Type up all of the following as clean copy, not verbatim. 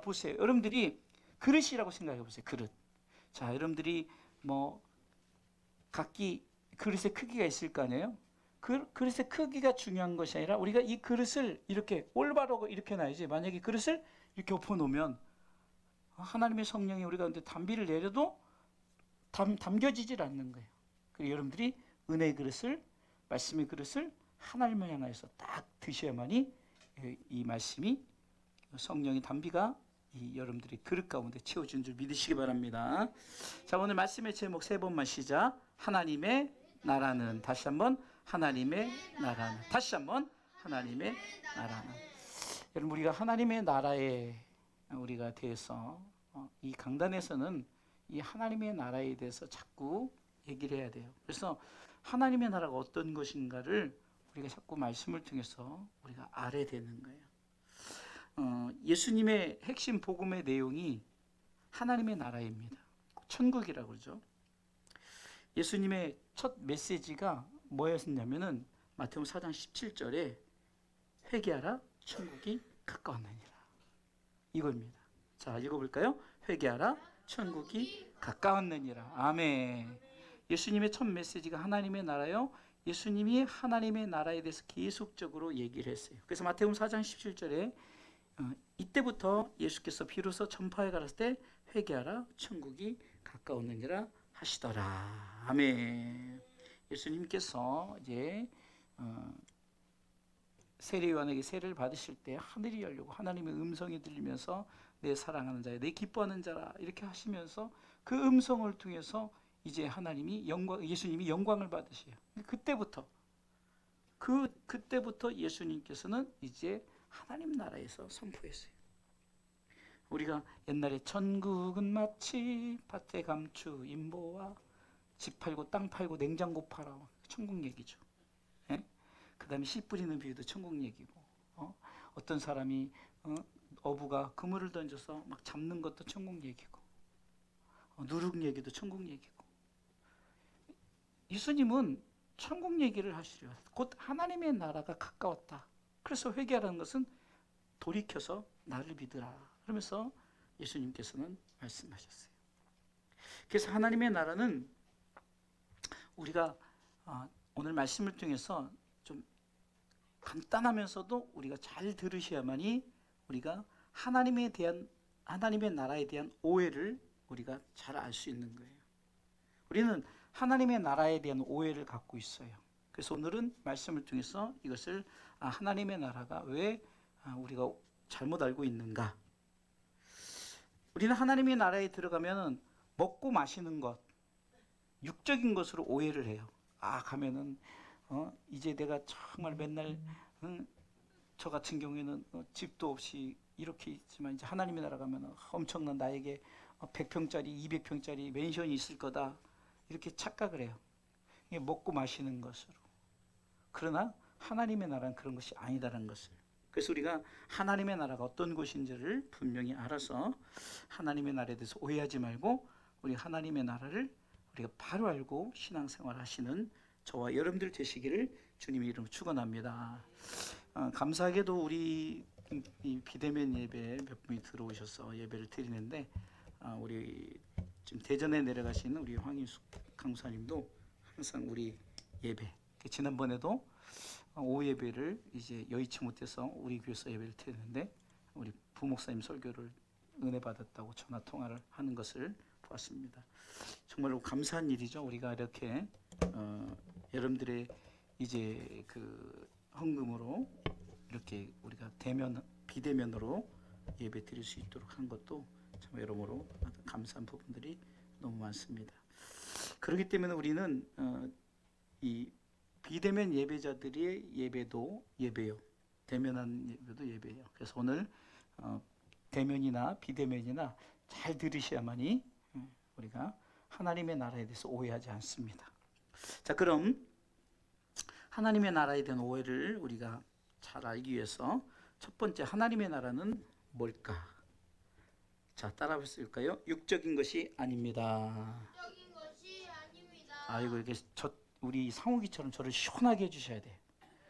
보세요. 여러분들이 그릇이라고 생각해 보세요. 그릇. 자, 여러분들이 뭐 각기 그릇의 크기가 있을 거 아니에요? 그릇의 크기가 중요한 것이 아니라 우리가 이 그릇을 이렇게 올바로 이렇게 놔야지. 만약에 그릇을 이렇게 엎어 놓으면 하나님의 성령이 우리 가운데 담비를 내려도 담겨지질 않는 거예요. 그리고 여러분들이 은혜의 그릇을, 말씀의 그릇을 하나님을 향해서 딱 드셔야만이 이 말씀이 성령의 담비가 이 여러분들의 그릇 가운데 채워준 줄 믿으시기 바랍니다. 자, 오늘 말씀의 제목 세 번만 시작. 하나님의 나라는. 다시 한번 하나님의 나라는. 다시 한번 하나님의 나라는. 여러분, 우리가 하나님의 나라에 우리가 대해서 이 강단에서는 이 하나님의 나라에 대해서 자꾸 얘기를 해야 돼요. 그래서 하나님의 나라가 어떤 것인가를 우리가 자꾸 말씀을 통해서 우리가 알아야 되는 거예요. 예수님의 핵심 복음의 내용이 하나님의 나라입니다. 천국이라고 그러죠. 예수님의 첫 메시지가 뭐였냐면은 마태복음 4장 17절에 회개하라 천국이 가까웠느니라. 이겁니다. 자, 읽어볼까요? 회개하라 천국이 가까웠느니라. 아멘. 예수님의 첫 메시지가 하나님의 나라요. 예수님이 하나님의 나라에 대해서 계속적으로 얘기를 했어요. 그래서 마태복음 4장 17절에 이때부터 예수께서 비로소 전파해 가셨을 때 회개하라 천국이 가까웠느니라 하시더라. 아멘. 예수님께서 이제 세례 요한에게 세례를 받으실 때 하늘이 열리고 하나님의 음성이 들리면서 내 사랑하는 자야, 내 기뻐하는 자라 이렇게 하시면서 그 음성을 통해서 이제 하나님이 예수님이 영광을 받으셔요. 그때부터 예수님께서는 이제 하나님 나라에서 선포했어요. 우리가 옛날에 천국은 마치 밭에 감추 인보와 집 팔고 땅 팔고 냉장고 팔아. 천국 얘기죠. 예? 그 다음에 씨 뿌리는 비유도 천국 얘기고, 어떤 사람이 어부가 그물을 던져서 막 잡는 것도 천국 얘기고, 누룩 얘기도 천국 얘기고. 예수님은 천국 얘기를 하시려. 곧 하나님의 나라가 가까웠다. 그래서 회개하라는 것은 돌이켜서 나를 믿으라. 그러면서 예수님께서는 말씀하셨어요. 그래서 하나님의 나라는 우리가 오늘 말씀을 통해서 좀 간단하면서도 우리가 잘 들으셔야만이 우리가 하나님의 나라에 대한 오해를 우리가 잘 알 수 있는 거예요. 우리는 하나님의 나라에 대한 오해를 갖고 있어요. 그래서 오늘은 말씀을 통해서 이것을 하나님의 나라가 왜 우리가 잘못 알고 있는가. 우리는 하나님의 나라에 들어가면 먹고 마시는 것, 육적인 것으로 오해를 해요. 가면은 이제 내가 정말 맨날 저 같은 경우에는 집도 없이 이렇게 있지만 이제 하나님의 나라 가면 엄청난 나에게 100평짜리 200평짜리 맨션이 있을 거다 이렇게 착각을 해요. 이게 먹고 마시는 것으로. 그러나 하나님의 나라는 그런 것이 아니다라는 것을. 그래서 우리가 하나님의 나라가 어떤 곳인지를 분명히 알아서 하나님의 나라에 대해서 오해하지 말고 우리 하나님의 나라를 우리가 바로 알고 신앙생활 하시는 저와 여러분들 되시기를 주님의 이름으로 축원합니다. 감사하게도 우리 이 비대면 예배 몇 분이 들어오셔서 예배를 드리는데 우리 지금 대전에 내려가시는 우리 황인숙 강사님도 항상 우리 예배, 지난번에도 오후 예배를 이제 여의치 못해서 우리 교회에서 예배를 드렸는데 우리 부목사님 설교를 은혜 받았다고 전화 통화를 하는 것을 보았습니다. 정말로 감사한 일이죠. 우리가 이렇게 여러분들의 이제 그 헌금으로 이렇게 우리가 비대면으로 예배 드릴 수 있도록 한 것도 참 여러모로 감사한 부분들이 너무 많습니다. 그렇기 때문에 우리는 이 비대면 예배자들의 예배도 예배요, 대면한 예배도 예배예요. 그래서 오늘 대면이나 비대면이나 잘 들으셔야만이 우리가 하나님의 나라에 대해서 오해하지 않습니다. 자, 그럼 하나님의 나라에 대한 오해를 우리가 잘 알기 위해서 첫 번째, 하나님의 나라는 뭘까? 자, 따라 볼까요? 육적인 것이 아닙니다. 육적인 것이 아닙니다. 아이고, 이렇게 우리 상욱이처럼 저를 시원하게 해주셔야 돼.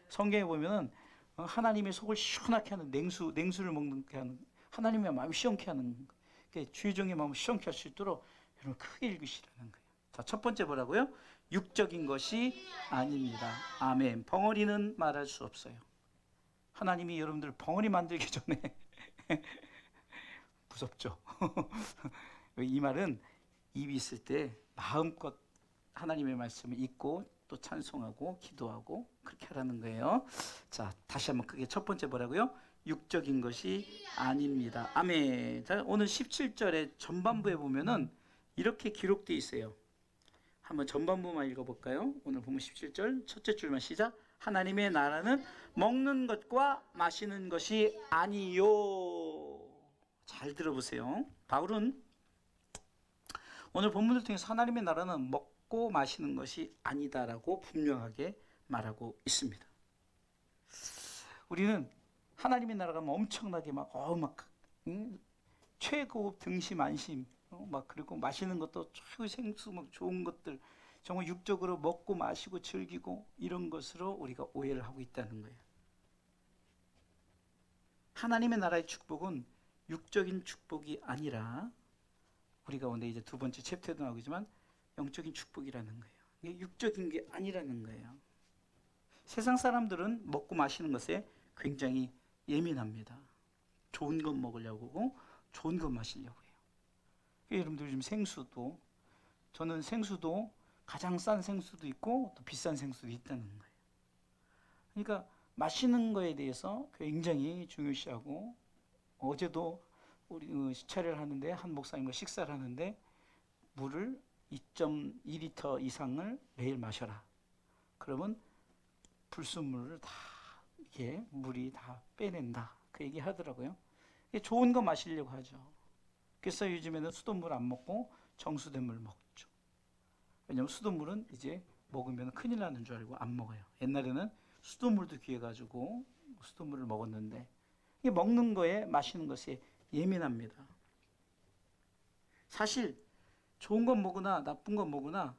성경에 보면은 하나님의 속을 시원하게 하는 냉수를 먹는 게 하는 하나님의 마음을 시원케 하는 거예요. 주의종의 마음을 시원케 할 수 있도록 여러분 크게 읽으시라는 거예요. 자, 첫 번째 뭐라고요? 육적인 것이 아닙니다. 아멘. 벙어리는 말할 수 없어요. 하나님이 여러분들 벙어리 만들기 전에 무섭죠. 이 말은 입이 있을 때 마음껏 하나님의 말씀을 읽고 또 찬송하고 기도하고 그렇게 하라는 거예요. 자, 다시 한번 크게 첫 번째 뭐라고요? 육적인 것이 아닙니다. 아멘. 자, 오늘 17절의 전반부에 보면은 이렇게 기록되어 있어요. 한번 전반부만 읽어볼까요? 오늘 보면 17절 첫째 줄만 시작. 하나님의 나라는 먹는 것과 마시는 것이 아니요. 잘 들어보세요. 바울은 오늘 본문을 통해서 하나님의 나라는 먹고 마시는 것이 아니다라고 분명하게 말하고 있습니다. 우리는 하나님의 나라가 엄청나게 최고급 등심 안심 그리고 마시는 것도 최고 생수 좋은 것들 정말 육적으로 먹고 마시고 즐기고 이런 것으로 우리가 오해를 하고 있다는 거예요. 하나님의 나라의 축복은 육적인 축복이 아니라 우리가 오늘 이제 두 번째 챕터에도 나오지만 영적인 축복이라는 거예요. 이게 육적인 게 아니라는 거예요. 세상 사람들은 먹고 마시는 것에 굉장히 예민합니다. 좋은 것 먹으려고 하고 좋은 것 마시려고 해요. 여러분들 요즘 생수도 저는 생수도 가장 싼 생수도 있고 또 비싼 생수도 있다는 거예요. 그러니까 마시는 거에 대해서 굉장히 중요시하고 어제도 우리 시차를 하는데 한 목사님과 식사를 하는데 물을 2.2리터 이상을 매일 마셔라. 그러면 불순물을 다 이게 물이 다 빼낸다. 그 얘기 하더라고요. 좋은 거 마시려고 하죠. 그래서 요즘에는 수돗물 안 먹고 정수된 물 먹죠. 왜냐하면 수돗물은 이제 먹으면 큰일 나는 줄 알고 안 먹어요. 옛날에는 수돗물도 귀해가지고 수돗물을 먹었는데 이게 먹는 거에 마시는 것에 예민합니다. 사실 좋은 건 먹으나 나쁜 건 먹으나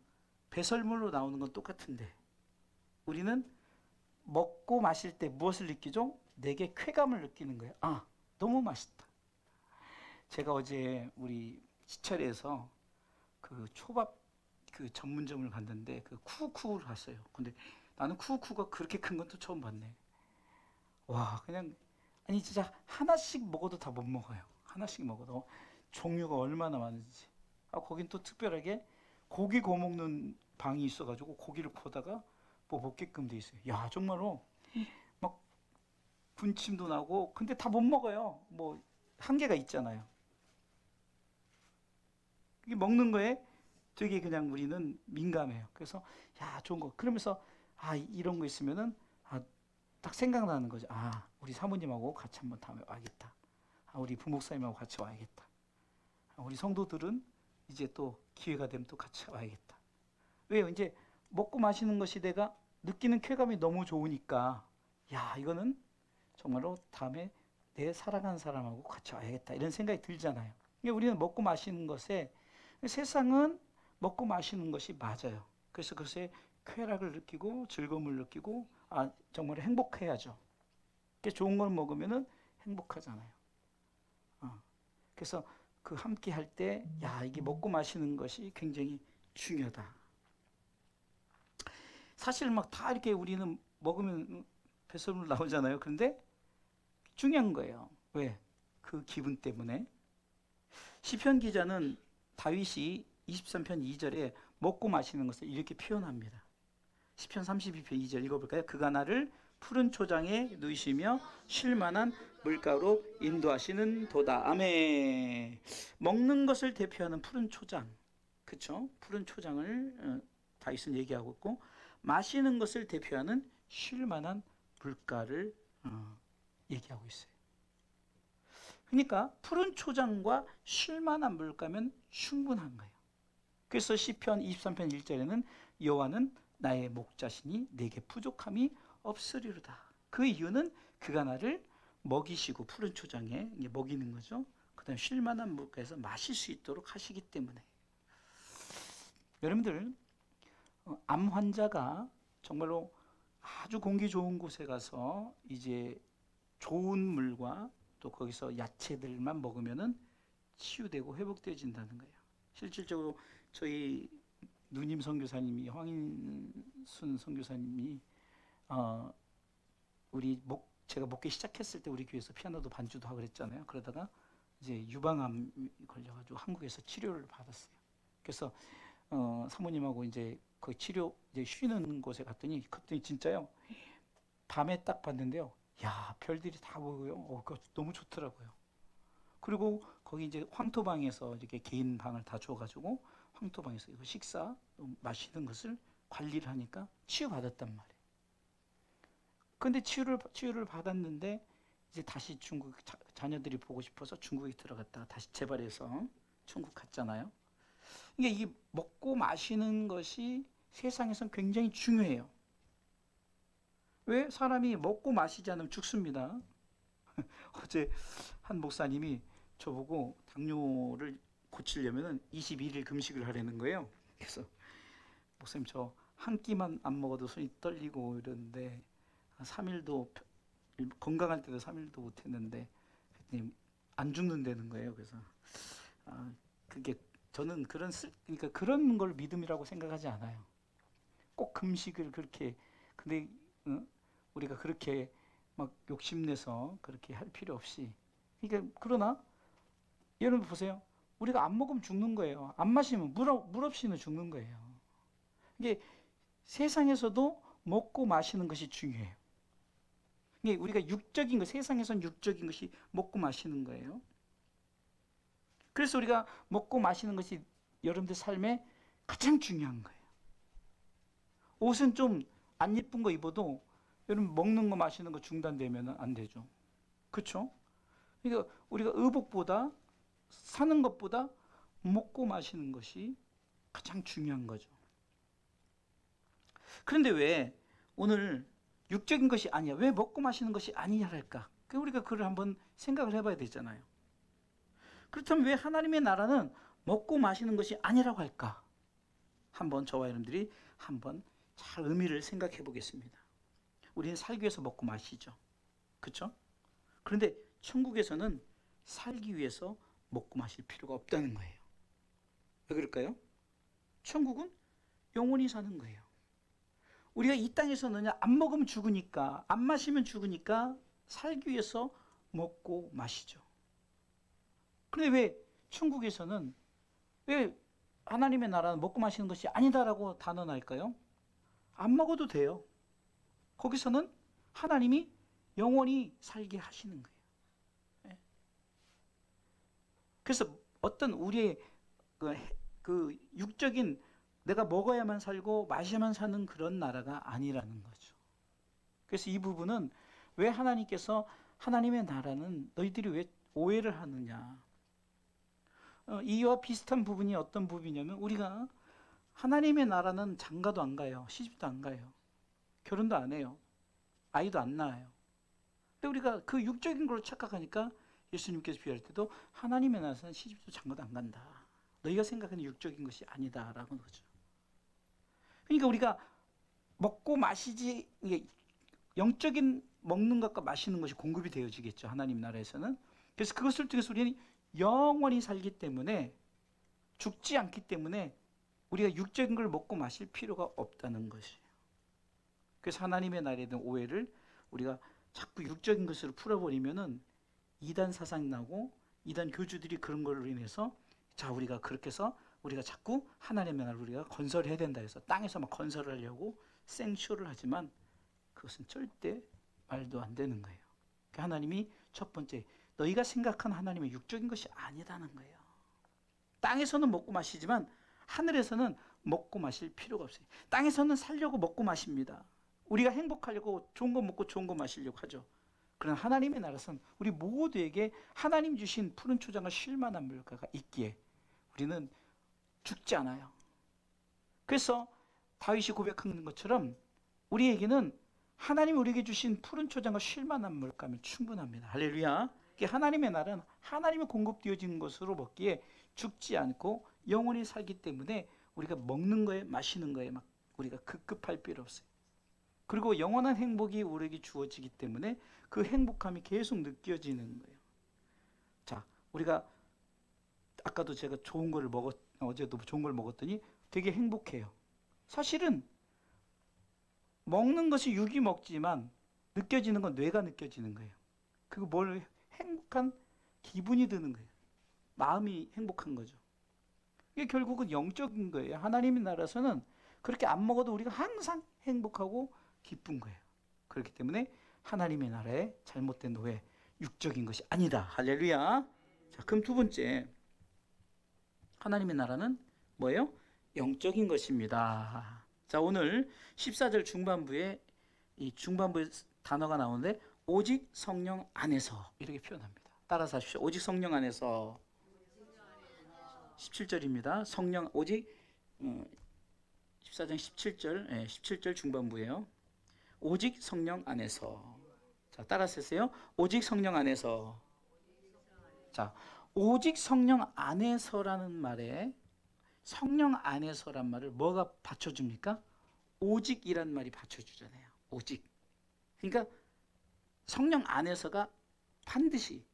배설물로 나오는 건 똑같은데 우리는 먹고 마실 때 무엇을 느끼죠? 내게 쾌감을 느끼는 거예요. 아, 너무 맛있다. 제가 어제 우리 시찰에서 그 초밥 그 전문점을 갔는데 그 쿠쿠를 갔어요. 근데 나는 쿠쿠가 그렇게 큰 건 또 처음 봤네. 와, 그냥 아니 진짜 하나씩 먹어도 다 못 먹어요. 하나씩 먹어도 종류가 얼마나 많은지. 거긴 또 특별하게 고기 구워 먹는 방이 있어가지고 고기를 구워다가 뭐 먹게끔 돼 있어요. 야, 정말로 막 군침도 나고 근데 다 못 먹어요. 뭐 한계가 있잖아요. 이게 먹는 거에 되게 그냥 우리는 민감해요. 그래서 야, 좋은 거. 그러면서 이런 거 있으면은 딱 생각나는 거죠. 우리 사모님하고 같이 한번 다음에 와야겠다. 우리 부목사님하고 같이 와야겠다. 우리 성도들은 이제 또 기회가 되면 또 같이 와야겠다. 왜요? 이제 먹고 마시는 것이 내가 느끼는 쾌감이 너무 좋으니까 야, 이거는 정말로 다음에 내 사랑하는 사람하고 같이 와야겠다 이런 생각이 들잖아요. 우리는 먹고 마시는 것에 세상은 먹고 마시는 것이 맞아요. 그래서 그것에 쾌락을 느끼고 즐거움을 느끼고 정말 행복해야죠. 좋은 걸 먹으면 행복하잖아요. 그래서 그 함께 할 때 이게 먹고 마시는 것이 굉장히 중요하다. 사실 막 다 이렇게 우리는 먹으면 배설물 나오잖아요. 그런데 중요한 거예요. 왜? 그 기분 때문에. 시편 기자는 다윗이 23편 2절에 먹고 마시는 것을 이렇게 표현합니다. 시편 32편 2절 읽어볼까요? 그가 나를 푸른 초장에 누이시며 쉴만한 물가로 인도하시는 도다. 아멘. 먹는 것을 대표하는 푸른 초장, 그렇죠? 푸른 초장을 다윗은 얘기하고 있고 마시는 것을 대표하는 쉴만한 물가를 얘기하고 있어요. 그러니까 푸른 초장과 쉴만한 물가면 충분한 거예요. 그래서 시편 23편 1절에는 여호와는 나의 목자시니 내게 부족함이 없으리로다. 그 이유는 그가 나를 먹이시고 푸른 초장에 먹이는 거죠. 그 다음에 쉴만한 물가에서 마실 수 있도록 하시기 때문에. 여러분들 암 환자가 정말로 아주 공기 좋은 곳에 가서 이제 좋은 물과 또 거기서 야채들만 먹으면은 치유되고 회복되어진다는 거예요. 실질적으로 저희 누님 선교사님이 황인순 선교사님이 제가 목회 시작했을 때 우리 교회에서 피아노도 반주도 하고 그랬잖아요. 그러다가 이제 유방암 걸려가지고 한국에서 치료를 받았어요. 그래서 사모님하고 이제 그 치료 이제 쉬는 곳에 갔더니 진짜요. 밤에 딱 봤는데요. 야, 별들이 다 보여요. 그거 너무 좋더라고요. 그리고 거기 이제 황토방에서 이렇게 개인 방을 다 줘가지고 황토방에서 이거 식사 마시는 것을 관리를 하니까 치유받았단 말이에요. 근데 치유를 받았는데 이제 다시 중국 자녀들이 보고 싶어서 중국에 들어갔다가 다시 재발해서 중국 갔잖아요. 이게 먹고 마시는 것이 세상에선 굉장히 중요해요. 왜? 사람이 먹고 마시지 않으면 죽습니다. 어제 한 목사님이 저보고 당뇨를 고치려면 21일 금식을 하라는 거예요. 그래서 목사님 저 한 끼만 안 먹어도 손이 떨리고 이러는데 3일도 건강할 때도 3일도 못 했는데 그랬더니 안 죽는다는 거예요. 그래서 그게 저는 그러니까 그런 걸 믿음이라고 생각하지 않아요. 꼭 금식을 그렇게 근데 우리가 그렇게 막 욕심내서 그렇게 할 필요 없이 그러니까 그러나 여러분 보세요. 우리가 안 먹으면 죽는 거예요. 안 마시면 물 없이는 죽는 거예요. 이게 세상에서도 먹고 마시는 것이 중요해요. 이게 우리가 육적인 거 세상에선 육적인 것이 먹고 마시는 거예요. 그래서 우리가 먹고 마시는 것이 여러분들 삶에 가장 중요한 거예요. 옷은 좀 안 예쁜 거 입어도 여러분 먹는 거 마시는 거 중단되면 안 되죠. 그렇죠? 그러니까 우리가 의복보다 사는 것보다 먹고 마시는 것이 가장 중요한 거죠. 그런데 왜 오늘 육적인 것이 아니야? 왜 먹고 마시는 것이 아니냐랄까? 우리가 그걸 한번 생각을 해봐야 되잖아요. 그렇다면 왜 하나님의 나라는 먹고 마시는 것이 아니라고 할까? 한번 저와 여러분들이 한번 잘 의미를 생각해 보겠습니다. 우리는 살기 위해서 먹고 마시죠. 그렇죠? 그런데 천국에서는 살기 위해서 먹고 마실 필요가 없다는 거예요. 왜 그럴까요? 천국은 영원히 사는 거예요. 우리가 이 땅에서는 안 먹으면 죽으니까 안 마시면 죽으니까 살기 위해서 먹고 마시죠. 그런데 왜 천국에서는 왜 하나님의 나라는 먹고 마시는 것이 아니다라고 단언할까요? 안 먹어도 돼요. 거기서는 하나님이 영원히 살게 하시는 거예요. 그래서 어떤 우리의 그 육적인 내가 먹어야만 살고 마셔야만 사는 그런 나라가 아니라는 거죠. 그래서 이 부분은 왜 하나님께서 하나님의 나라는 너희들이 왜 오해를 하느냐. 이와 비슷한 부분이 어떤 부분이냐면 우리가 하나님의 나라는 장가도 안 가요. 시집도 안 가요. 결혼도 안 해요. 아이도 안 낳아요. 근데 우리가 그 육적인 걸로 착각하니까 예수님께서 비유할 때도 하나님의 나라는 시집도 장가도 안 간다. 너희가 생각하는 육적인 것이 아니다라고 거죠. 그러니까 우리가 먹고 마시지 영적인 먹는 것과 마시는 것이 공급이 되어지겠죠. 하나님 나라에서는. 그래서 그것을 통해서 우리는 영원히 살기 때문에 죽지 않기 때문에 우리가 육적인 걸 먹고 마실 필요가 없다는 것이에요. 그래서 하나님의 나라에 대한 오해를 우리가 자꾸 육적인 것으로 풀어버리면은 이단 사상이 나고 이단 교주들이 그런 걸로 인해서 자 우리가 그렇게 해서 우리가 자꾸 하나님의 나라를 우리가 건설해야 된다 해서 땅에서 막 건설을 하려고 생쇼를 하지만 그것은 절대 말도 안 되는 거예요. 하나님이 첫 번째 너희가 생각한 하나님의 육적인 것이 아니라는 거예요. 땅에서는 먹고 마시지만 하늘에서는 먹고 마실 필요가 없어요. 땅에서는 살려고 먹고 마십니다. 우리가 행복하려고 좋은 거 먹고 좋은 거 마시려고 하죠. 그러나 하나님의 나라는 우리 모두에게 하나님 주신 푸른 초장을 쉴 만한 물가가 있기에 우리는 죽지 않아요. 그래서 다윗이 고백하는 것처럼 우리에게는 하나님이 우리에게 주신 푸른 초장과 쉴 만한 물가면 충분합니다. 할렐루야. 하나님의 나라는 하나님이 공급되어진 것으로 먹기에 죽지 않고 영원히 살기 때문에 우리가 먹는 거에 마시는 거에 막 우리가 급급할 필요 없어요. 그리고 영원한 행복이 우리에게 주어지기 때문에 그 행복함이 계속 느껴지는 거예요. 자, 우리가 아까도 제가 어제도 좋은 걸 먹었더니 되게 행복해요. 사실은 먹는 것이 육이 먹지만 느껴지는 건 뇌가 느껴지는 거예요. 그거 뭘 행복한 기분이 드는 거예요. 마음이 행복한 거죠. 이게 결국은 영적인 거예요. 하나님의 나라에서는 그렇게 안 먹어도 우리가 항상 행복하고 기쁜 거예요. 그렇기 때문에 하나님의 나라의 잘못된 노예, 육적인 것이 아니다. 할렐루야. 자, 그럼 두 번째, 하나님의 나라는 뭐예요? 영적인 것입니다. 자, 오늘 14절 중반부에 이 중반부에 단어가 나오는데 오직 성령 안에서 이렇게 표현합니다. 따라서 하십시오. 오직 성령 안에서. 17절입니다. 성령 오직 14장 17절 17절 중반부예요. 오직 성령 안에서. 자, 따라서 하세요. 오직 성령 안에서. 자, 오직 성령 안에서라는 말에 성령 안에서란 말을 뭐가 받쳐줍니까? 오직이란 말이 받쳐주잖아요. 오직. 그러니까 성령 안에서가 반드시,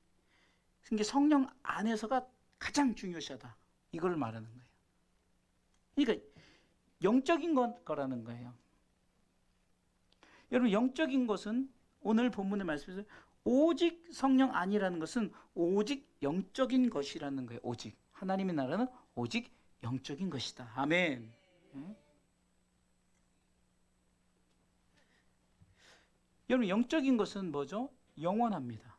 그러니까 성령 안에서가 가장 중요시하다. 이걸 말하는 거예요. 그러니까 영적인 거라는 거예요. 여러분, 영적인 것은 오늘 본문의 말씀에서 오직 성령 아니라는 것은 오직 영적인 것이라는 거예요. 오직. 하나님의 나라는 오직 영적인 것이다. 아멘. 여러분, 영적인 것은 뭐죠? 영원합니다.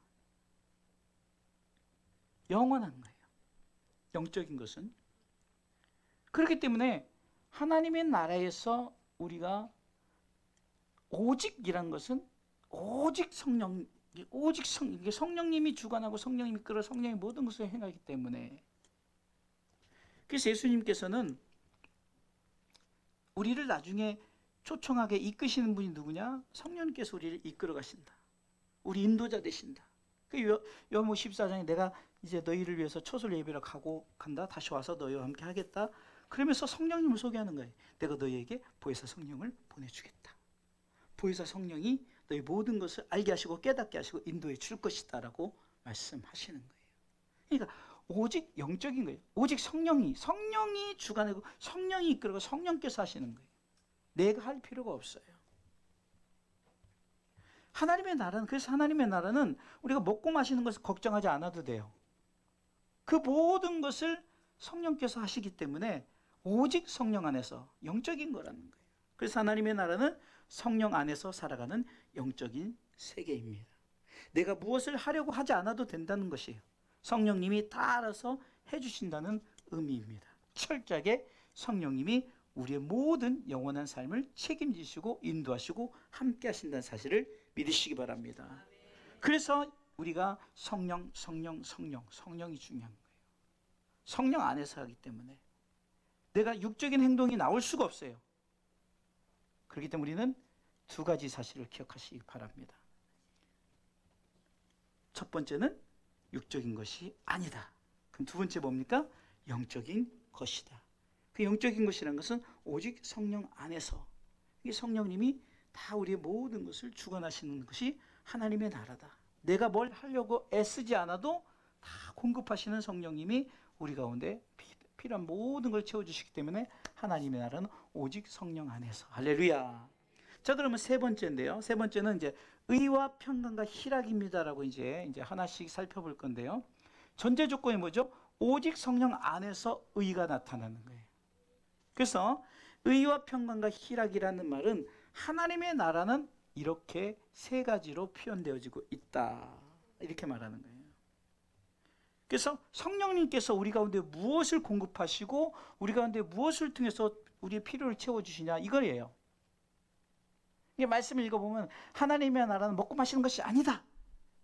영원한 거예요. 영적인 것은. 그렇기 때문에 하나님의 나라에서 우리가 오직이란 것은 오직 이게 성령님이 주관하고 성령님이 이끌어 성령이 모든 것을 행하기 때문에. 그래서 예수님께서는 우리를 나중에 초청하게 이끄시는 분이 누구냐? 성령님께서 우리를 이끌어 가신다. 우리 인도자 되신다. 그 요한복음 14장에 내가 이제 너희를 위해서 초설 예배를 간다. 다시 와서 너희와 함께 하겠다. 그러면서 성령님을 소개하는 거예요. 내가 너희에게 보혜사 성령을 보내주겠다. 보혜사 성령이 너희 모든 것을 알게 하시고 깨닫게 하시고 인도해 줄 것이다 라고 말씀하시는 거예요. 그러니까 오직 영적인 거예요. 오직 성령이 주관하고 성령이 이끌고 성령께서 하시는 거예요. 내가 할 필요가 없어요. 그래서 하나님의 나라는 우리가 먹고 마시는 것을 걱정하지 않아도 돼요. 그 모든 것을 성령께서 하시기 때문에 오직 성령 안에서 영적인 거라는 거예요. 그래서 하나님의 나라는 성령 안에서 살아가는 영적인 세계입니다. 내가 무엇을 하려고 하지 않아도 된다는 것이에요. 성령님이 다 알아서 해주신다는 의미입니다. 철저하게 성령님이 우리의 모든 영원한 삶을 책임지시고 인도하시고 함께 하신다는 사실을 믿으시기 바랍니다. 그래서 우리가 성령이 중요한 거예요. 성령 안에서 하기 때문에 내가 육적인 행동이 나올 수가 없어요. 그렇기 때문에 우리는 두 가지 사실을 기억하시기 바랍니다. 첫 번째는 육적인 것이 아니다. 그럼 두 번째 뭡니까? 영적인 것이다. 그 영적인 것이라는 것은 오직 성령 안에서, 이 성령님이 다 우리의 모든 것을 주관하시는 것이 하나님의 나라다. 내가 뭘 하려고 애쓰지 않아도 다 공급하시는 성령님이 우리 가운데 필요한 모든 걸 채워주시기 때문에 하나님의 나라는 오직 성령 안에서. 할렐루야. 자, 그러면 세 번째인데요. 세 번째는 이제 의와 평강과 희락입니다라고 이제 하나씩 살펴볼 건데요. 전제 조건이 뭐죠? 오직 성령 안에서 의가 나타나는 거예요. 그래서 의와 평강과 희락이라는 말은 하나님의 나라는 이렇게 세 가지로 표현되어지고 있다. 이렇게 말하는 거예요. 그래서 성령님께서 우리 가운데 무엇을 공급하시고 우리 가운데 무엇을 통해서 우리의 필요를 채워주시냐 이거예요. 이 말씀을 읽어보면 하나님의 나라는 먹고 마시는 것이 아니다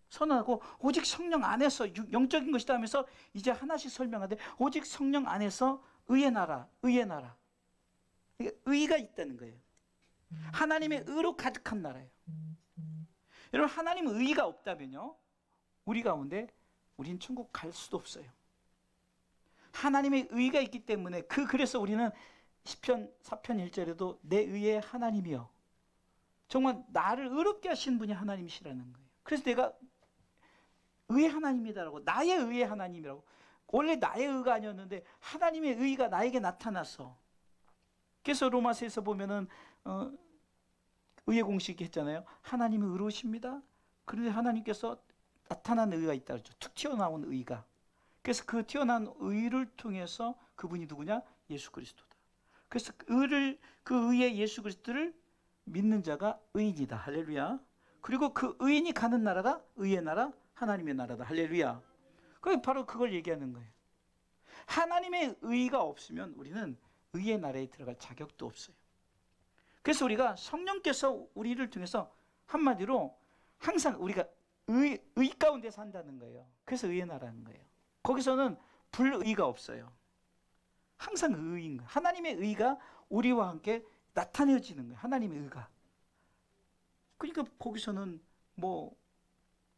선언하고 오직 성령 안에서 영적인 것이다 하면서 이제 하나씩 설명하되 오직 성령 안에서 의의 나라 의가 있다는 거예요. 하나님의 의로 가득한 나라예요. 여러분, 하나님의 의가 없다면요 우리 가운데 우린 천국 갈 수도 없어요. 하나님의 의가 있기 때문에 그래서 우리는 시편 4편 1절에도 내 의의 하나님이여, 정말 나를 의롭게 하시는 분이 하나님이시라는 거예요. 그래서 내가 의의 하나님이다라고, 나의 의의 하나님이라고. 원래 나의 의가 아니었는데 하나님의 의가 나에게 나타났어. 그래서 로마서에서 보면은 의의 공식이 했잖아요. 하나님은 의로우십니다. 그런데 하나님께서 나타난 의가 있다 그랬죠. 툭 튀어나온 의가. 그래서 그 튀어나온 의를 통해서 그분이 누구냐? 예수 그리스도다. 그래서 그 의의 예수 그리스도를 믿는 자가 의인이다. 할렐루야. 그리고 그 의인이 가는 나라가 의의 나라, 하나님의 나라다. 할렐루야. 그게 바로 그걸 얘기하는 거예요. 하나님의 의가 없으면 우리는 의의 나라에 들어갈 자격도 없어요. 그래서 우리가 성령께서 우리를 통해서 한마디로 항상 우리가 의 가운데 산다는 거예요. 그래서 의의 나라는 거예요. 거기서는 불의가 없어요. 항상 의인 거예요. 하나님의 의가 우리와 함께 나타내어지는 거예요. 하나님의 의가. 그러니까 거기서는 뭐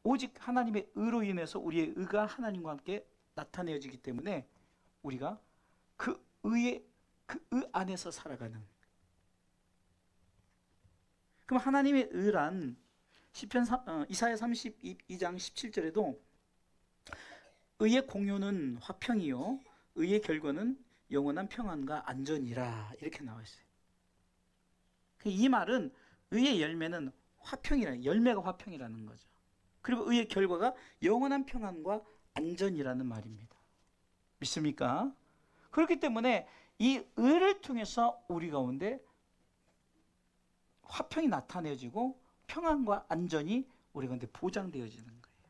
오직 하나님의 의로 인해서 우리의 의가 하나님과 함께 나타내어지기 때문에 우리가 그 의의 그 의 안에서 살아가는. 그럼 하나님의 의란 이사야 32장 17절에도 의의 공효는 화평이요 의의 결과는 영원한 평안과 안전이라 이렇게 나와 있어요. 이 말은 의의 열매는 화평이라는, 열매가 화평이라는 거죠. 그리고 의의 결과가 영원한 평안과 안전이라는 말입니다. 믿습니까? 그렇기 때문에 이 의를 통해서 우리 가운데 화평이 나타내어지고 평안과 안전이 우리 가운데 보장되어지는 거예요.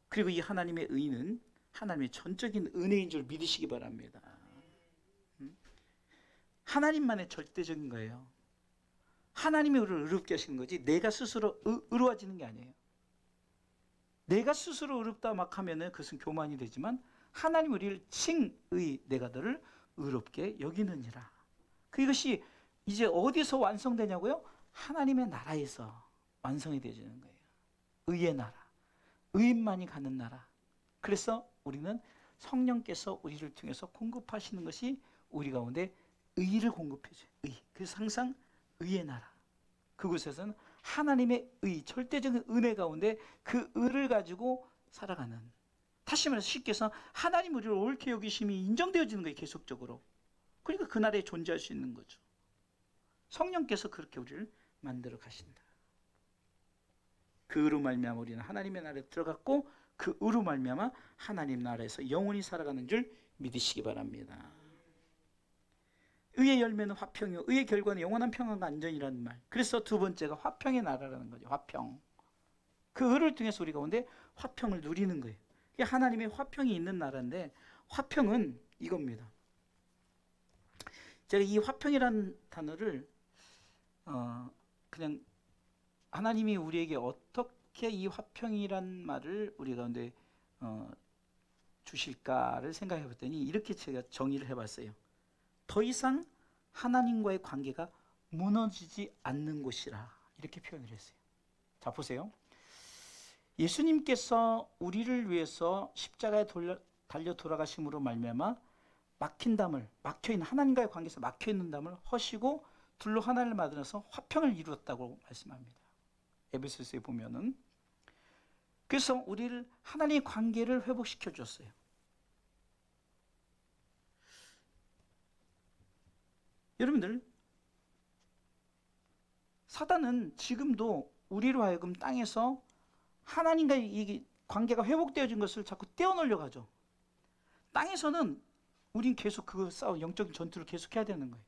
그리고 이 하나님의 의는 하나님의 전적인 은혜인 줄 믿으시기 바랍니다. 하나님만의 절대적인 거예요. 하나님이 우리를 의롭게 하시는 거지 내가 스스로 의로워지는 게 아니에요. 내가 스스로 의롭다 막 하면은 그것은 교만이 되지만 하나님 우리를 칭의 내가 너를 의롭게 여기느니라. 그것이 이제 어디서 완성되냐고요? 하나님의 나라에서 완성이 되어지는 거예요. 의의 나라, 의인만이 가는 나라. 그래서 우리는 성령께서 우리를 통해서 공급하시는 것이 우리 가운데 의를 공급해줘요. 의. 그래서 항상 의의 나라. 그곳에서는 하나님의 의, 절대적인 은혜 가운데 그 의를 가지고 살아가는. 다시 말해서 쉽게 해서 하나님 우리를 옳게 여기심이 인정되어지는 거예요. 계속적으로. 그러니까 그 나라에 존재할 수 있는 거죠. 성령께서 그렇게 우리를 만들어 가신다. 그 의로 말미암아 우리는 하나님의 나라에 들어갔고 그 의로 말미암아 하나님 나라에서 영원히 살아가는 줄 믿으시기 바랍니다. 의의 열매는 화평이요 의의 결과는 영원한 평안과 안전이라는 말. 그래서 두 번째가 화평의 나라라는 거죠. 화평. 그 의를 통해서 우리 가운데 화평을 누리는 거예요. 이게 하나님의 화평이 있는 나라인데 화평은 이겁니다. 제가 이 화평이라는 단어를 그냥 하나님이 우리에게 어떻게 이 화평이란 말을 우리 가운데 주실까를 생각해 봤더니 이렇게 제가 정의를 해봤어요. 더 이상 하나님과의 관계가 무너지지 않는 곳이라 이렇게 표현을 했어요. 자 보세요. 예수님께서 우리를 위해서 십자가에 달려 돌아가심으로 말미암아 막힌 담을, 막혀있는 하나님과의 관계에서 막혀있는 담을 허시고 둘로 하나를 만들어서 화평을 이루었다고 말씀합니다. 에베소서에 보면은. 그래서 우리를 하나님의 관계를 회복시켜 줬어요. 여러분들, 사단은 지금도 우리로 하여금 땅에서 하나님과 이 관계가 회복되어진 것을 자꾸 떼어놓으려고 하죠. 땅에서는 우린 계속 그 영적인 전투를 계속해야 되는 거예요.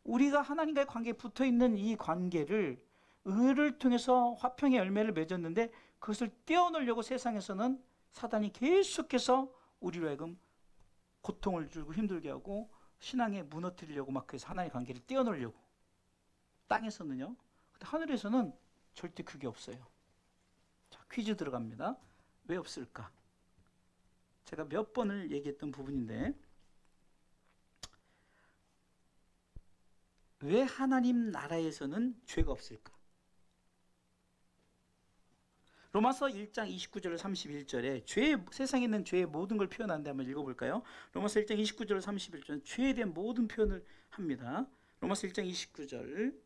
우리가 하나님과의 관계에 붙어있는 이 관계를 의를 통해서 화평의 열매를 맺었는데 그것을 떼어놓으려고 세상에서는 사단이 계속해서 우리로 하여금 고통을 주고 힘들게 하고 신앙에 무너뜨리려고 막 그래서 하나님의 관계를 떼어놓으려고. 땅에서는요. 근데 하늘에서는 절대 그게 없어요. 자, 퀴즈 들어갑니다. 왜 없을까? 제가 몇 번을 얘기했던 부분인데 왜 하나님 나라에서는 죄가 없을까? 로마서 1장 29절 31절에 세상에 있는 죄의 모든 걸 표현하는데 한번 읽어볼까요? 로마서 1장 29절 31절은 죄에 대한 모든 표현을 합니다. 로마서 1장 29절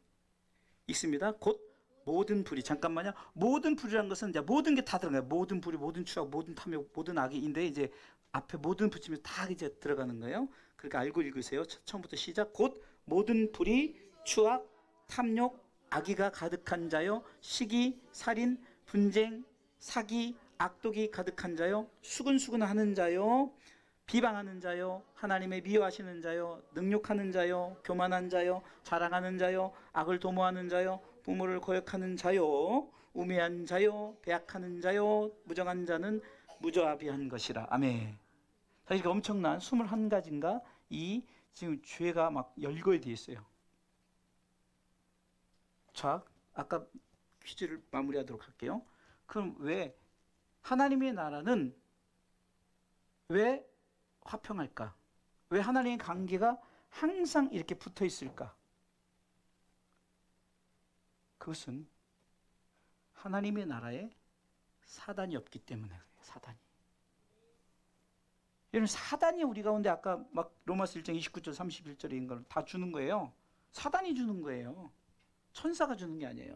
읽습니다. 곧 모든 불이, 잠깐만요. 모든 불이라는 것은 이제 모든 게 다 들어가요. 모든 불이, 모든 추악, 모든 탐욕, 모든 악이인데 이제 앞에 모든 붙이면 다 이제 들어가는 거예요. 그러니까 알고 읽으세요. 처음부터 시작. 곧 모든 불이, 추악, 탐욕, 악의가 가득한 자요, 시기, 살인, 분쟁, 사기, 악독이 가득한 자요, 수근수근하는 자요, 비방하는 자요, 하나님의 미워하시는 자요, 능욕하는 자요, 교만한 자요, 자랑하는 자요, 악을 도모하는 자요, 부모를 거역하는 자요, 우매한 자요, 배약하는 자요, 무정한 자는 무저아비한 것이라. 아멘. 자, 이렇게 엄청난 21가지인가 이 지금 죄가 막 열거에 되어 있어요. 자, 아까 퀴즈를 마무리하도록 할게요. 그럼 왜 하나님의 나라는 왜 화평할까? 왜 하나님의 관계가 항상 이렇게 붙어 있을까? 그것은 하나님의 나라에 사단이 없기 때문에 그래요. 사단이. 여러분, 사단이 우리 가운데 아까 막 로마서 1장 29절 31절인 걸 다 주는 거예요. 사단이 주는 거예요. 천사가 주는 게 아니에요.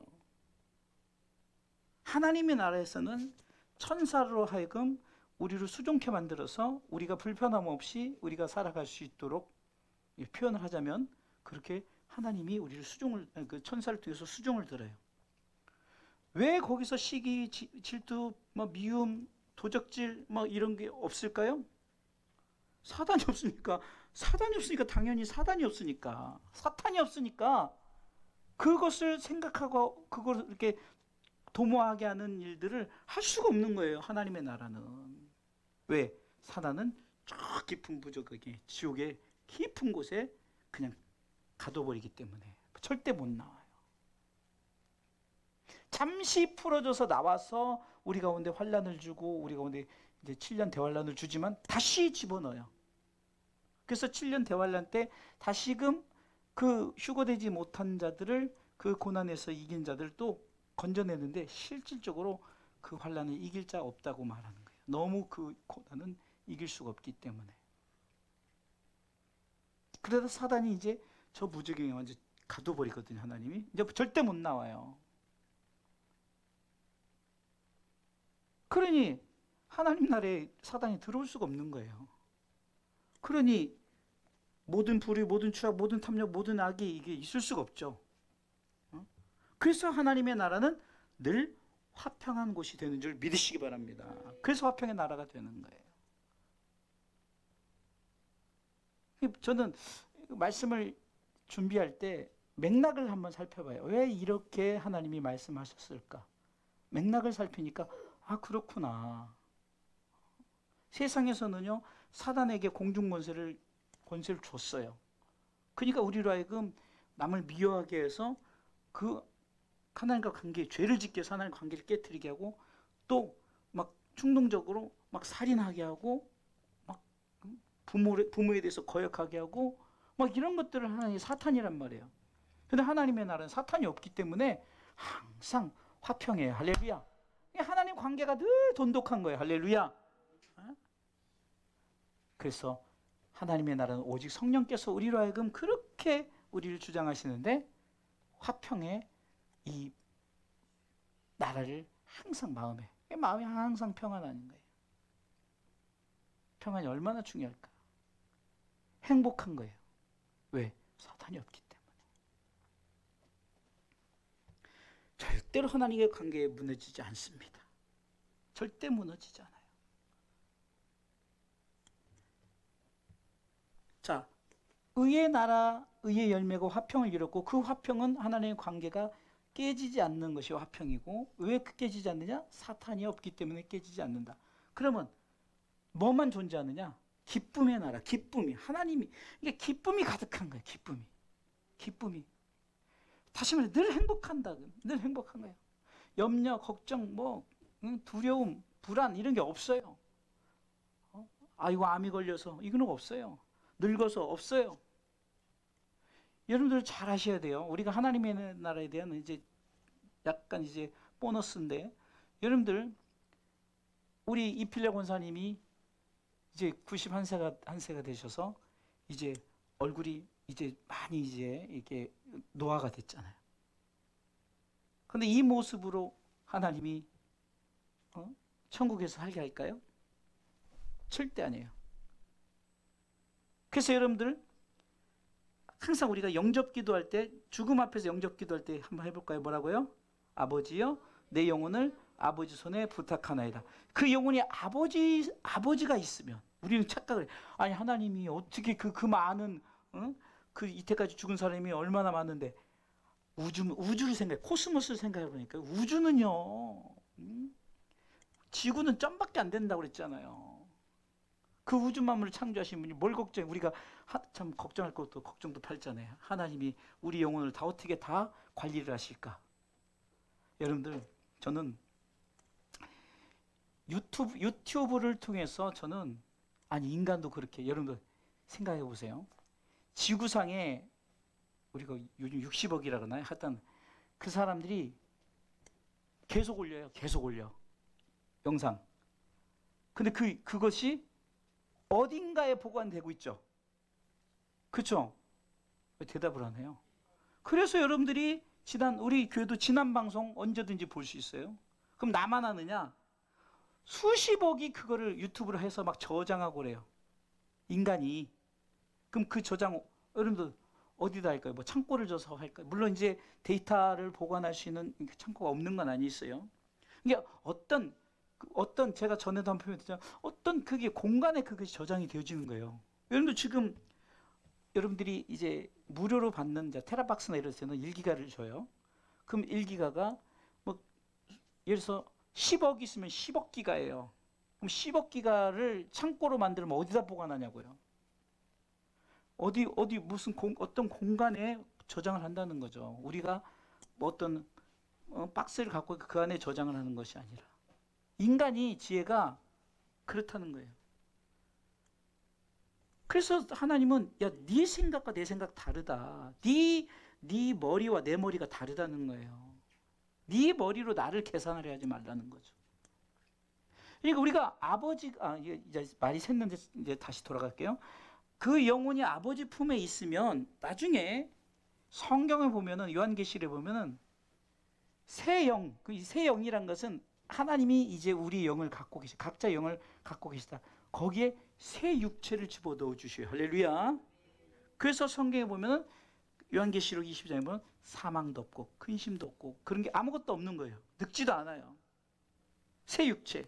하나님의 나라에서는 천사로 하여금 우리를 수종케 만들어서 우리가 불편함 없이 우리가 살아갈 수 있도록 표현을 하자면 그렇게 하나님이 우리를 그 천사를 통해서 수종을 들어요. 왜 거기서 시기, 질투, 미움, 도적질 이런 게 없을까요? 사단이 없으니까. 사단이 없으니까 당연히 사단이 없으니까. 사탄이 없으니까 그것을 생각하고 그걸 이렇게 도모하게 하는 일들을 할 수가 없는 거예요. 하나님의 나라는. 왜? 사단은 저 깊은 부적에게, 지옥의 깊은 곳에 그냥 가둬버리기 때문에 절대 못 나와요. 잠시 풀어져서 나와서 우리 가운데 환난을 주고 우리 가운데 이제 7년 대환란을 주지만 다시 집어넣어요. 그래서 7년 대환란 때 다시금 그 휴거되지 못한 자들을 그 고난에서 이긴 자들을 또 건져내는데 실질적으로 그 환난을 이길 자 없다고 말하는 거예요. 너무 그 고난은 이길 수가 없기 때문에. 그래서 사단이 이제 저 무적행에 완전 가둬버리거든요. 하나님이 이제 절대 못 나와요. 그러니 하나님 나라에 사단이 들어올 수가 없는 거예요. 그러니 모든 불의, 모든 추악, 모든 탐욕, 모든 악이 이게 있을 수가 없죠. 그래서 하나님의 나라는 늘 화평한 곳이 되는 줄 믿으시기 바랍니다. 그래서 화평의 나라가 되는 거예요. 저는 말씀을 준비할 때 맥락을 한번 살펴봐요. 왜 이렇게 하나님이 말씀하셨을까? 맥락을 살피니까 그렇구나. 세상에서는요, 사단에게 공중 권세를 줬어요. 그러니까 우리로 하여금 남을 미워하게 해서 그 하나님과 죄를 짓게 해서 하나님과 관계를 깨뜨리게 하고 또 막 충동적으로 막 살인하게 하고 막 부모에 대해서 거역하게 하고 막 이런 것들을 하나님이 사탄이란 말이에요. 그런데 하나님의 나라는 사탄이 없기 때문에 항상 화평해요. 할렐루야. 하나님 관계가 늘 돈독한 거예요. 할렐루야. 그래서 하나님의 나라는 오직 성령께서 우리로 하여금 그렇게 우리를 주장하시는데 화평의 이 나라를 항상 마음이 항상 평안한 거예요. 평안이 얼마나 중요할까? 행복한 거예요. 왜? 사탄이 없기 때문에. 절대로 하나님의 관계에 무너지지 않습니다. 절대 무너지지 않아요. 자, 의의 나라, 의의 열매고 화평을 이뤘고 그 화평은 하나님의 관계가 깨지지 않는 것이 화평이고 왜 깨지지 않느냐? 사탄이 없기 때문에 깨지지 않는다. 그러면 뭐만 존재하느냐? 기쁨의 나라, 기쁨이. 하나님이, 이게 기쁨이 가득한 거예요. 기쁨이. 다시 말해 늘 행복한다. 늘 행복한 거예요. 염려, 걱정, 두려움, 불안 이런 게 없어요. 이거 암이 걸려서 이거는 없어요. 늙어서 없어요. 여러분들 잘 아셔야 돼요. 우리가 하나님의 나라에 대한 이제 약간 이제 보너스인데, 여러분들 우리 이필래 권사님이 이제 91세가 되셔서 이제 얼굴이 이제 많이 이제 이렇게 노화가 됐잖아요. 근데 이 모습으로 하나님이 천국에서 살게 할까요? 절대 아니에요. 그래서 여러분들 항상 우리가 영접 기도할 때, 죽음 앞에서 영접 기도할 때 한번 해볼까요? 뭐라고요? 아버지여 내 영혼을 아버지 손에 부탁하나이다. 그 영혼이 아버지가 있으면 우리는 착각을 해요. 아니 하나님이 어떻게 그 많은 그 이때까지 죽은 사람이 얼마나 많은데 우주를 생각해, 코스모스를 생각해 보니까 우주는요, 지구는 점밖에 안 된다고 그랬잖아요. 그 우주 만물을 창조하신 분이 뭘 걱정해. 우리가 참 걱정할 것도 걱정도 팔잖아요. 하나님이 우리 영혼을 다 어떻게 다 관리를 하실까. 여러분들 저는 유튜브를 통해서 저는, 아니 인간도 그렇게, 여러분들 생각해 보세요. 지구상에 우리가 요즘 60억이라 그러나요? 하여튼 그 사람들이 계속 올려요. 계속 올려 영상. 근데 그것이 어딘가에 보관되고 있죠. 그렇죠? 왜 대답을 안 해요? 그래서 여러분들이 우리 교회도 지난 방송 언제든지 볼 수 있어요. 그럼 나만 하느냐? 수십억이 그거를 유튜브로 해서 막 저장하고 그래요. 인간이. 그럼 그 저장 여러분들 어디다 할까요? 뭐 창고를 줘서 할까요? 물론 이제 데이터를 보관할 수 있는 창고가 없는 건 아니었어요. 이게 어떤 제가 전에도 한 표현했잖아요. 어떤 그게 공간에 그것이 저장이 되어지는 거예요. 여러분들 지금 여러분들이 이제 무료로 받는 테라박스나 이럴 때는 1기가를 줘요. 그럼 1기가가 뭐 예를 들어서 10억 있으면 10억 기가예요. 그럼 10억 기가를 창고로 만들면 어디다 보관하냐고요. 어디 무슨 어떤 공간에 저장을 한다는 거죠. 우리가 뭐 어떤 박스를 갖고 그 안에 저장을 하는 것이 아니라 인간이 지혜가 그렇다는 거예요. 그래서 하나님은 네 생각과 내 생각 다르다. 네 머리와 내 머리가 다르다는 거예요. 네 머리로 나를 계산을 하지 말라는 거죠. 그러니까 우리가 이제 말이 샜는데 이제 다시 돌아갈게요. 그 영혼이 아버지 품에 있으면 나중에 성경에 보면은 요한계시록에 보면은 새 영, 그 새 영이란 것은 하나님이 이제 우리 영을 갖고 계시, 각자 영을 갖고 계시다. 거기에 새 육체를 집어넣어 주셔요. 할렐루야. 그래서 성경에 보면은 요한계시록 20장에 보면 사망도 없고 근심도 없고 그런 게 아무것도 없는 거예요. 늙지도 않아요. 새 육체.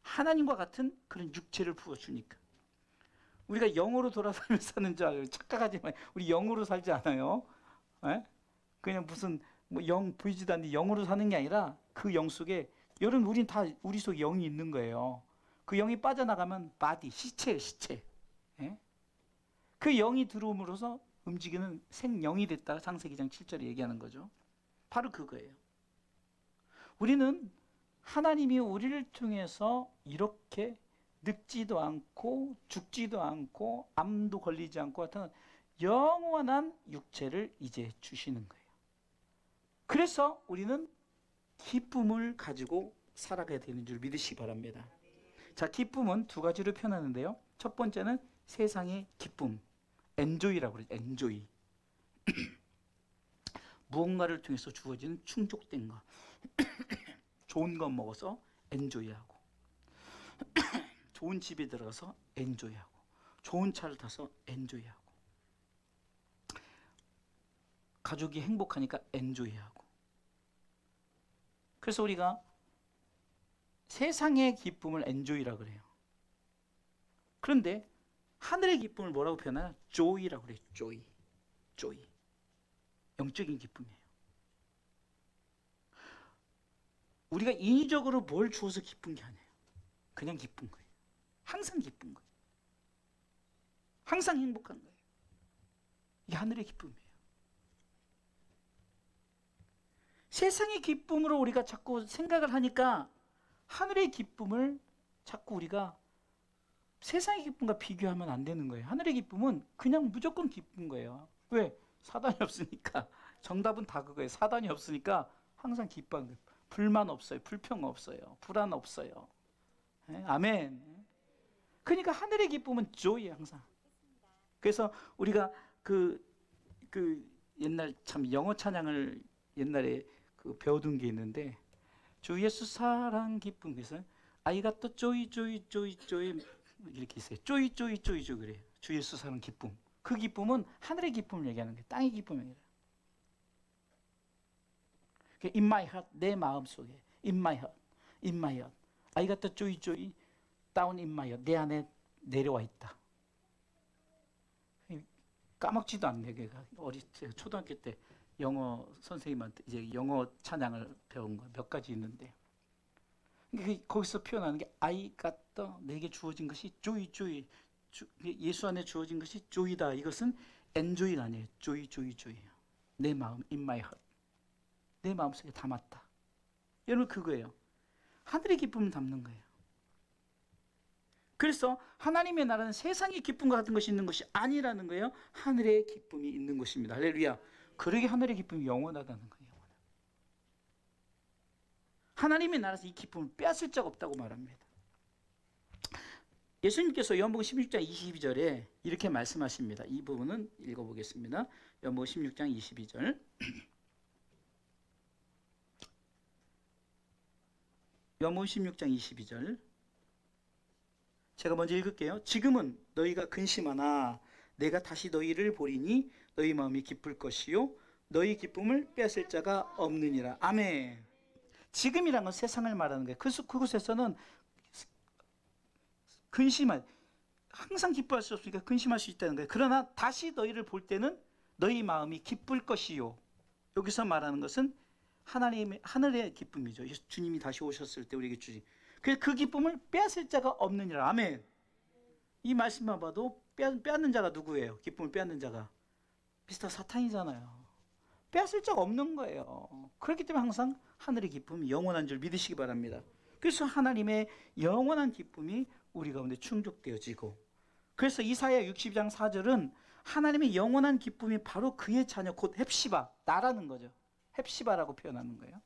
하나님과 같은 그런 육체를 부어주니까. 우리가 영으로 돌아다니면서 사는 줄 알아요. 착각하지 마요. 우리 영으로 살지 않아요. 에? 그냥 무슨 뭐 영 보이지도 않는데 영으로 사는 게 아니라 그 영 속에, 여러분 우린 다 우리 속에 영이 있는 거예요. 그 영이 빠져나가면 바디, 시체예요, 시체. 에? 그 영이 들어옴으로써 움직이는 생영이 됐다. 창세기 2장 7절에 얘기하는 거죠. 바로 그거예요. 우리는 하나님이 우리를 통해서 이렇게 늙지도 않고 죽지도 않고 암도 걸리지 않고 같은 영원한 육체를 이제 주시는 거예요. 그래서 우리는 기쁨을 가지고 살아가야 되는 줄 믿으시기 바랍니다. 자, 기쁨은 두 가지로 표현하는데요. 첫 번째는 세상의 기쁨, 엔조이라고 그러죠. 엔조이. 무언가를 통해서 주어지는 충족된 거. 좋은 거 먹어서 엔조이하고 좋은 집에 들어가서 엔조이하고 좋은 차를 타서 엔조이하고 가족이 행복하니까 엔조이하고. 그래서 우리가 세상의 기쁨을 엔조이라고 그래요. 그런데 하늘의 기쁨을 뭐라고 표현하나? 조이라고 그래요. 조이. 영적인 기쁨이에요. 우리가 인위적으로 뭘 주어서 기쁜 게 아니에요. 그냥 기쁜 거예요. 항상 기쁜 거예요. 항상 행복한 거예요. 이게 하늘의 기쁨이에요. 세상의 기쁨으로 우리가 자꾸 생각을 하니까 하늘의 기쁨을 자꾸 우리가 세상의 기쁨과 비교하면 안 되는 거예요. 하늘의 기쁨은 그냥 무조건 기쁜 거예요. 왜? 사단이 없으니까. 정답은 다 그거예요. 사단이 없으니까 항상 기뻐하는 거예요. 불만 없어요. 불평 없어요. 불안 없어요. 네? 아멘. 그러니까 하늘의 기쁨은 조이에요, 항상. 그래서 우리가 그 옛날 참 영어 찬양을 옛날에 그 배워둔 게 있는데 주 예수 사랑 기쁨 그래서 아이가 또 쪼이 이렇게 있어요. 쪼이 그래요. 주 예수 사랑 기쁨. 그 기쁨은 하늘의 기쁨을 얘기하는 거예요. 땅의 기쁨이 아니라. In my heart 내 마음 속에 in my heart 아이가 또 쪼이 down in my heart 내 안에 내려와 있다. 까먹지도 않네. 걔가 초등학교 때 영어 선생님한테 이제 영어 찬양을 배운 거 몇 가지 있는데 거기서 표현하는 게 I got the 내게 주어진 것이 joy 예수 안에 주어진 것이 joy다. 이것은 enjoy가 아니에요. joy 내 마음 in my heart 내 마음속에 담았다. 여러분 그거예요. 하늘의 기쁨을 담는 거예요. 그래서 하나님의 나라는 세상의 기쁨과 같은 것이 있는 것이 아니라는 거예요. 하늘의 기쁨이 있는 것입니다. 할렐루야. 그러게 하늘의 기쁨이 영원하다는 거예요. 하나님의 나라에서 이 기쁨을 빼앗을 자가 없다고 말합니다. 예수님께서 요한복음 16장 22절에 이렇게 말씀하십니다. 이 부분은 읽어보겠습니다. 요한복음 16장 22절 요한복음 16장 22절 제가 먼저 읽을게요. 지금은 너희가 근심하나 내가 다시 너희를 보리니 너희 마음이 기쁠 것이요 너희 기쁨을 빼앗을 자가 없느니라. 아멘. 지금이란 건 세상을 말하는 거예요. 그곳에서는 항상 기뻐할 수 없으니까 근심할 수 있다는 거예요. 그러나 다시 너희를 볼 때는 너희 마음이 기쁠 것이요. 여기서 말하는 것은 하늘의 기쁨이죠. 주님이 다시 오셨을 때 우리에게 주신 그 기쁨을 빼앗을 자가 없느니라. 아멘. 이 말씀만 봐도 빼앗는 자가 누구예요? 기쁨을 빼앗는 자가 미스터 사탄이잖아요. 빼앗을 자가 없는 거예요. 그렇기 때문에 항상 하늘의 기쁨이 영원한 줄 믿으시기 바랍니다. 그래서 하나님의 영원한 기쁨이 우리 가운데 충족되어지고 그래서 이사야 60장 4절은 하나님의 영원한 기쁨이 바로 그의 자녀 곧 헵시바 나라는 거죠. 헵시바라고 표현하는 거예요.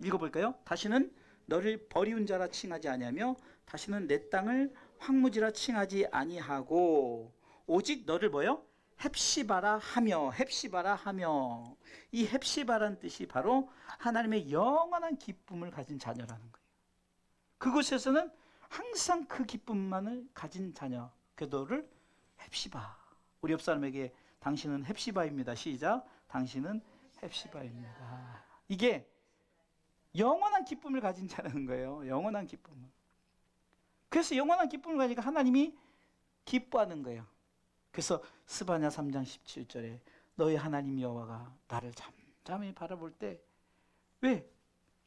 읽어볼까요? 다시는 너를 버리운 자라 칭하지 아니하며 다시는 내 땅을 황무지라 칭하지 아니하고 오직 너를 뭐요? 헵시바라 하며 이 헵시바라는 뜻이 바로 하나님의 영원한 기쁨을 가진 자녀라는 거예요. 그곳에서는 항상 그 기쁨만을 가진 자녀 그 너를 헵시바 우리 옆 사람에게 당신은 헵시바입니다. 시작. 당신은 헵시바입니다. 이게 영원한 기쁨을 가진 자라는 거예요. 영원한 기쁨을. 그래서 영원한 기쁨을 가지니까 하나님이 기뻐하는 거예요. 그래서 스바냐 3장 17절에 너희 하나님 여호와가 나를 잠잠히 바라볼 때 왜?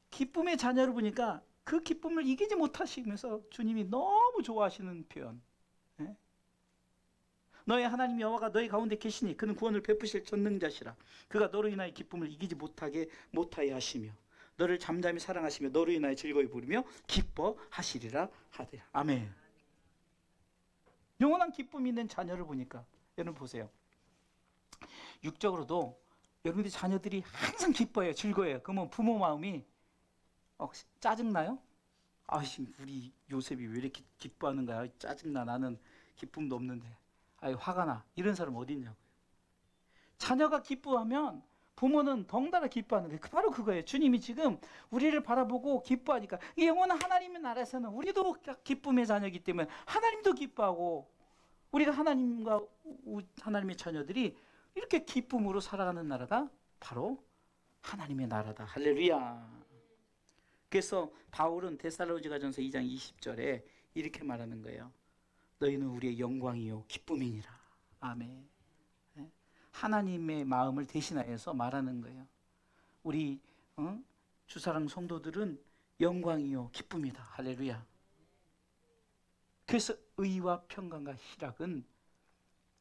기쁨의 자녀를 보니까 그 기쁨을 이기지 못하시면서 주님이 너무 좋아하시는 표현. 예? 너희 하나님 여호와가 너희 가운데 계시니 그는 구원을 베푸실 전능자시라. 그가 너로 인하여 기쁨을 이기지 못하게 하시며 너를 잠잠히 사랑하시며 너로 인하여 즐거이 부르며 기뻐하시리라 하되. 아멘. 영원한 기쁨이 있는 자녀를 보니까 여러분 보세요. 육적으로도 여러분들이 자녀들이 항상 기뻐해요. 즐거워요. 그러면 부모 마음이 짜증나요? 우리 요셉이 왜 이렇게 기뻐하는 거야? 짜증나. 나는 기쁨도 없는데. 화가 나. 이런 사람 어디 있냐고요. 자녀가 기뻐하면 부모는 덩달아 기뻐하는 거예요. 바로 그거예요. 주님이 지금 우리를 바라보고 기뻐하니까 이 영원한 하나님의 나라에서는 우리도 기쁨의 자녀이기 때문에 하나님도 기뻐하고 우리가 하나님의 자녀들이 이렇게 기쁨으로 살아가는 나라가 바로 하나님의 나라다. 할렐루야. 그래서 바울은 데살로니가전서 2장 20절에 이렇게 말하는 거예요. 너희는 우리의 영광이요 기쁨이니라. 아멘. 하나님의 마음을 대신하여서 말하는 거예요. 우리 주사랑 성도들은 영광이요 기쁨이다. 할렐루야. 그래서 의와 평강과 희락은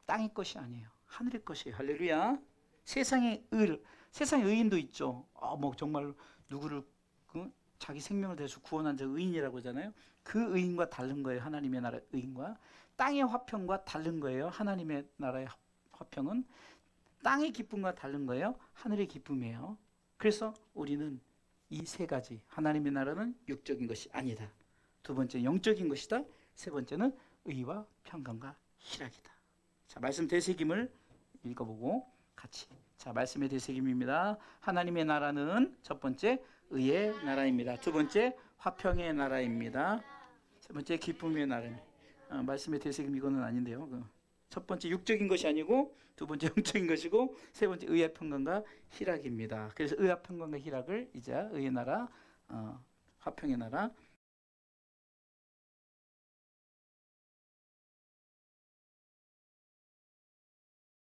땅의 것이 아니에요. 하늘의 것이에요. 할렐루야. 세상의 의인도 있죠. 정말 누구를 자기 생명을 대해서 구원한 자 의인이라고 하잖아요. 그 의인과 다른 거예요. 하나님의 나라 의인과 땅의 화평과 다른 거예요. 하나님의 나라의 화평은 땅의 기쁨과 다른 거예요. 하늘의 기쁨이에요. 그래서 우리는 이 세 가지 하나님의 나라는 육적인 것이 아니다. 두 번째 영적인 것이다. 세 번째는 의와 평강과 희락이다. 자, 말씀 되새김을 읽어보고 같이 자, 말씀의 되새김입니다. 하나님의 나라는 첫 번째 의의 나라입니다. 두 번째 화평의 나라입니다. 세 번째 기쁨의 나라입니다. 말씀의 되새김 이거는 아닌데요. 첫 번째 육적인 것이 아니고 두 번째 영적인 것이고 세 번째 의의 평강과 희락입니다. 그래서 의의 평강과 희락을 이제 의의 나라, 화평의 나라,